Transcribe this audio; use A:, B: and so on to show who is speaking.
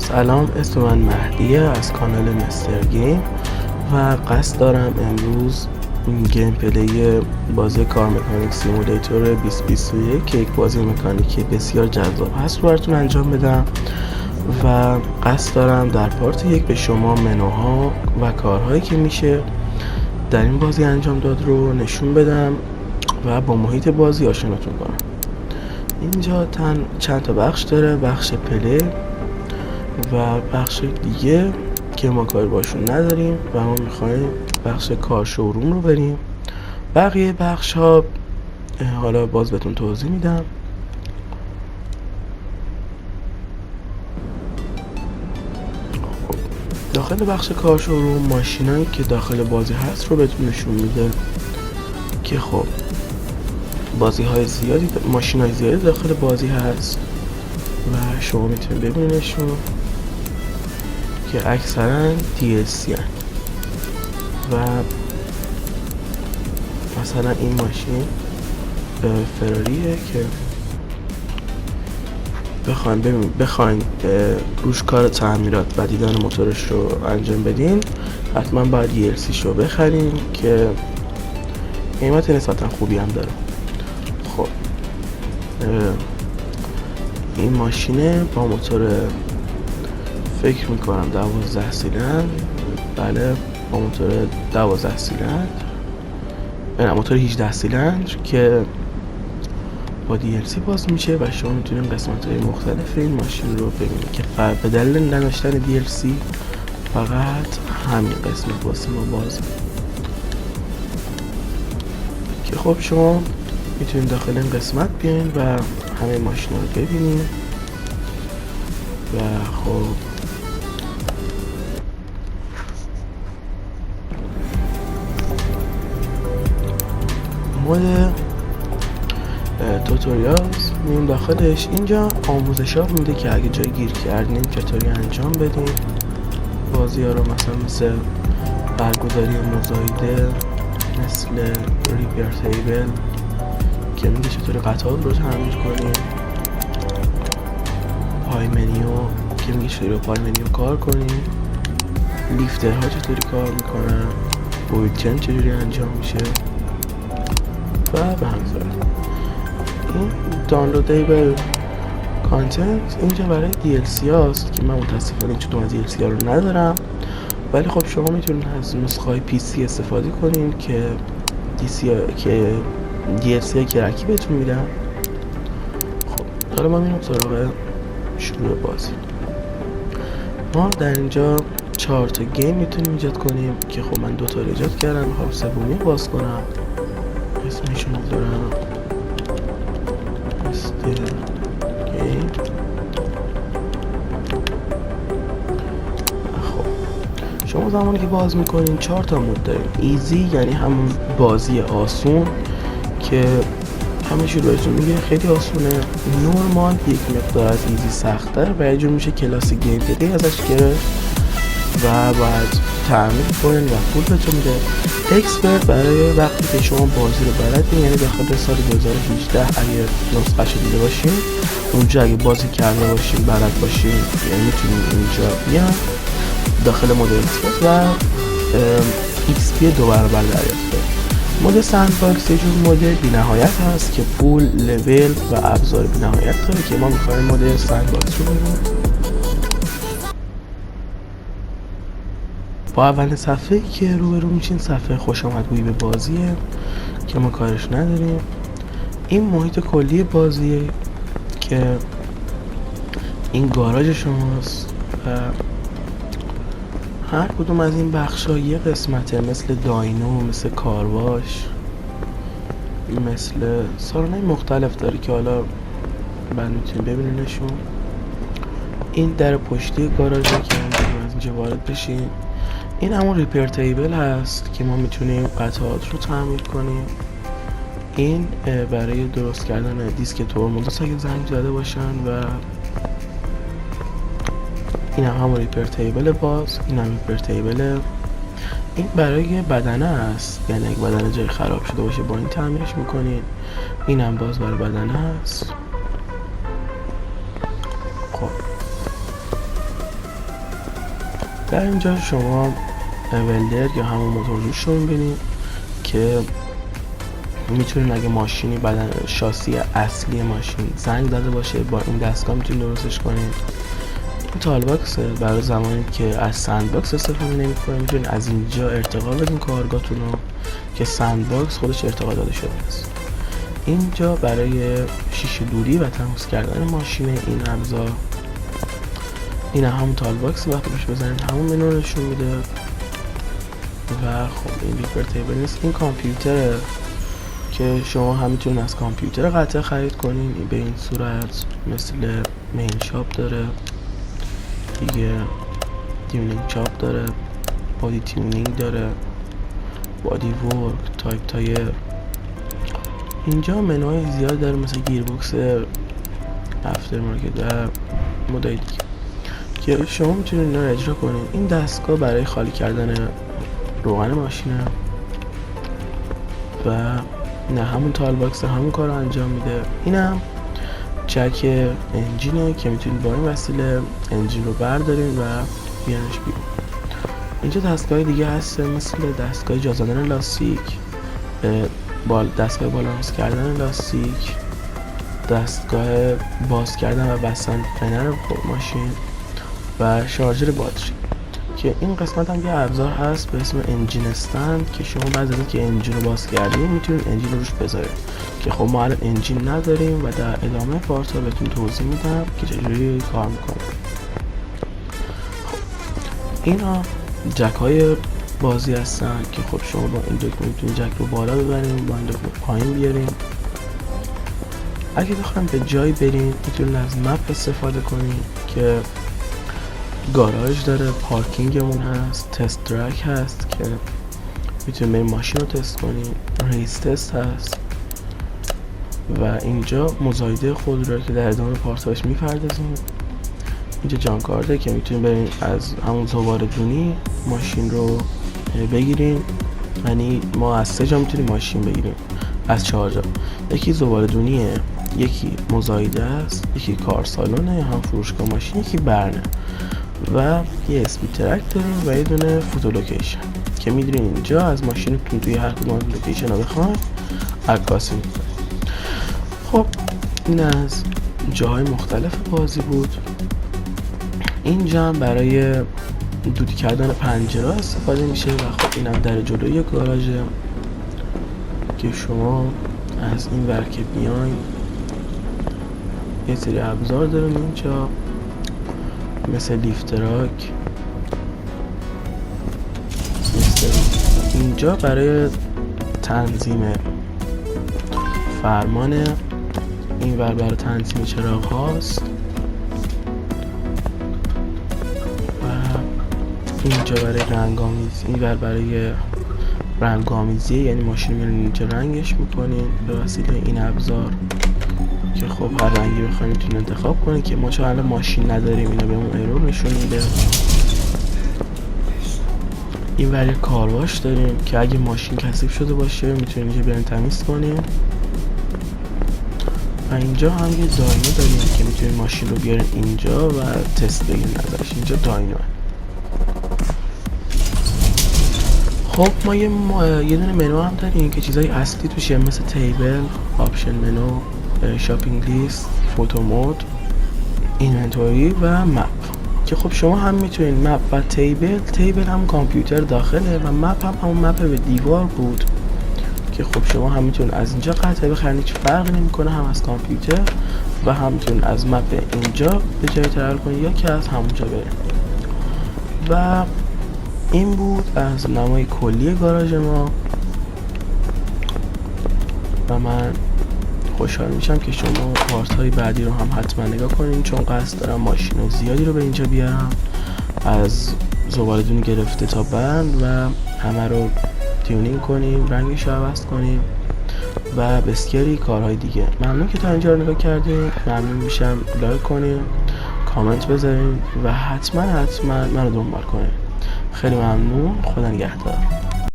A: سلام، اسم من مهدیه از کانال مستر گیم و قصد دارم امروز گیم پلی بازی کار مکانیک سیمولیتور 2021 که یک بازی مکانیکی بسیار جذاب هست رو براتون انجام بدم و قصد دارم در پارت یک به شما منوها و کارهایی که میشه در این بازی انجام داد رو نشون بدم و با محیط بازی آشناتون کنم. اینجا چند تا بخش داره، بخش پلی و بخش دیگه که ما کاری باشون نداریم و ما میخوایم بخش کار شوروم رو بریم. بقیه بخش ها حالا باز بهتون توضیح میدم. داخل بخش کار شوروم ماشینایی که داخل بازی هست رو بهتون نشون میده که خب ماشین های زیادی داخل بازی هست و شما میتونید ببینیدشون که اکثرا DLC هست و مثلا این ماشین فراریه که بخواین روش کار تعمیرات و دیدن موتورش رو انجام بدین حتما باید DLC شو بخرین که قیمت نسبتا خوبی هم داره. خب این ماشینه با موتور فکر میکنم 12 سیلندر، بله با موتور 12 سیلندر، نه موتور 18 سیلندر که با DLC باز میشه و شما میتونید قسمت های مختلف این ماشین رو ببینید که به دلیل نداشتن DLC فقط همین قسمت واسه ما باز که خب شما میتونید داخل این قسمت بیاین و همه ماشین رو ببینید و خب مود توتوریالز میریم داخلش. اینجا آموزش ها میده که اگه جای گیر کردین چطوری انجام بدین بازی ها رو، مثل برگزاری مزایده، مثل ریپیر تیبل که میگه چطوری قطعات رو تعمیر کنیم، پای منیو که میگه چطوری با پای منیو کار کنیم، لیفترها چطوری کار میکنن، بویتچن چجوری انجام میشه و به همزاره. این دانلودیبل کانتنت اینجا برای DLC هاست که من متاسفانه چون از DLC ها رو ندارم، ولی خب شما میتونید از نسخه های PC استفاده کنین که DLC های کرکی بهتون میدن. خب حالا ما میرم سراغ شروع بازی. ما در اینجا 4 تا گیم میتونیم ایجاد کنیم که خب من 2 تا رو ایجاد کردم، میخوام سومی باز کنم. اسمشون دارم گیم. خب شما زمانی که باز میکنین 4 تا مود داریم. ایزی یعنی همون بازی آسون که همه چی رو بهتون میگه خیلی آسونه. نورمال یک مقدار از ایزی سخت‌تر و یه جور میشه کلاس گیم پلی ازش گرفت و باید تعمیر کنین و پول بهتون میده. اکسپرت برای وقتی که شما بازی رو بلدین، یعنی داخل سال 2018 اگه نسخه شو دیده باشین اونجا اگه بازی کرده باشین بلد باشین یعنی میتونین اینجا بیان داخل مود اکسپرت و XP 2 برابر دریافت کنید. مود سندباکس یه جور مود بی‌نهایت هست که پول، لول و ابزار بی‌نهایت داره که ما می‌خوایم مود سندباکس رو بگیریم. با اولین صفحه‌ای که روبرو میشین صفحه خوش آمدگویی به بازیه که ما کارش نداریم. این محیط کلی بازیه که این گاراژ شماست و هر کدوم از این بخش‌ها یه قسمته، مثل داینو، مثل کارواش، مثل سالن‌های مختلف داره که حالا بعد میتونید ببینینشون. این در پشتی گاراژه که از اینجا وارد بشین. این همون ریپیر تیبل هست که ما میتونیم قطعات رو تعمیر کنیم. این برای درست کردن دیسک ترمز اگه زنگ زده باشن و این هم همون ریپیر تیبل باز. این هم ریپیر تیبل. این برای بدنه است، یعنی اگه بدنه جای خراب شده باشه با این تعمیرش میکنین. این هم باز برای بدنه است. خب در اینجا شما ولدر یا همون موتورجوش رو میبینید که میتونید اگه ماشینی بدن شاسی اصلی ماشین زنگ زده باشه با این دستگاه میتونید درستش کنید. این تالباکس برای زمانی که از سندباکس استفاده نمی‌کنید میتونید از اینجا ارتقا بدین کارگاهتون رو که سندباکس خودش ارتقا داده شده است. اینجا برای شیشه دوری و تماس کردن ماشین این ابزار، این همون تالباکس وقتی روش بزنید همون منو نشون میده. و خب این ریپر تیبل نیست، این کامپیوتر که شما هم میتونید از کامپیوتر قطعه خرید کنین به این صورت، مثل مین شاپ داره دیگه، تیونینگ شاپ داره، بادی تیونینگ داره، بادی ورک، تایپ تایر. اینجا منوهای زیاد داره مثل گیربکس، افتر مارکت و مدل دیگه که شما میتونید اینا رو اجرا کنید. این دستگاه برای خالی کردن روغن ماشینه و نه همون تالباکس همون کار رو انجام میده. اینم چک انجینه که میتونید با این وسیله انجین رو بردارین و بیارنش بیرون. اینجا دستگاه دیگه هست مثل دستگاه جا زدن لاستیک، دستگاه بالانس کردن لاستیک، دستگاه باز کردن و بستن فنر ماشین و شارژر باتری که این قسمت هم یه ابزار هست به اسم انجین استند که شما بعد از اینکه انجین رو باز کردین میتونید انجین رو روش بذارید که خب ما الان انجین نداریم و در ادامه پارت ها بهتون توضیح میدم که چجوری کار میکنه. خب اینا جک های بازی هستن که خب شما با این دکمه میتونید جک رو بالا ببرین، با این دکمه پایین بیارین. اگه بخوایم به جایی برین میتونید از مپ استفاده کنین که گاراژ داره، پارکینگمون هست، تست ترک هست که میتونید برین ماشین رو تست کنین، ریس تست هست و اینجا مزایده خود رو که در ادامه پارتاش میپردازیم. اینجا جانکارده که میتونید برین از همون زباله دونی ماشین رو بگیریم، یعنی ما از 3 جا میتونیم ماشین بگیریم از 4 جا. یکی زباله دونیه، یکی مزایده است، یکی کار سالونه یا هم فروشگاه ماشین، یکی برنه و یه اسپید ترک داریم و یه دونه فوتو لوکیشن که میدونین اینجا از ماشینتون توی هر کدوم لوکیشن رو بخواید عکاسی میکنید. خب این از جاهای مختلف بازی بود. اینجا هم برای دودی کردن پنجره استفاده میشه و خب اینم در جلوی گاراژه که شما از این ور که بیاین یه سری ابزار داریم اینجا مثل لیفتراک، اینجا برای تنظیم فرمانه، این ور برای تنظیم چراغ هاست و اینجا برای رنگامیزی، این ور برای رنگامیزی، یعنی ماشین میرین اینجا رنگش میکنین به وسیله این ابزار که خب هر رنگی بخواید میتونید انتخاب کنید که ما چون الان ماشین نداریم اینا بهمون ایرور نشون میده. این ور کارواش داریم که اگه ماشین کثیف شده باشه میتونید اینجا بیارین تمیز کنیم و اینجا هم یه داینو داریم که میتونید ماشین رو بیارین اینجا و تست بگیرین ازش. اینجا داینوه. خب ما یه دونه منو هم داریم که چیزای اصلی توشه مثل تیبل، آپشن منو، شاپینگ لیست، فوتو مود، اینونتوری و مپ که خب شما هم میتونید مپ و تیبل هم کامپیوتر داخله و مپ هم همون مپ به دیوار بود که خب شما هم میتونید از اینجا قطعه بخرید، هیچ فرقی نمیکنه، هم از کامپیوتر و هم میتونید از مپ اینجا به جای ترل کنید یا که از همونجا برید. و این بود از نمای کلی گاراژ ما و من خوشحال میشم که شما پارت های بعدی رو هم حتما نگاه کنین چون قصد دارم ماشین زیادی رو به اینجا بیارم، از زباله‌دون گرفته تا بند و همه رو تیونینگ کنیم، رنگش رو عوض کنیم و بسیاری کارهای دیگه. ممنون که تا اینجا رو نگاه کردین، ممنون میشم لایک کنین، کامنت بذارین و حتما منو دنبال کنین. خیلی ممنون، خدا نگهدار.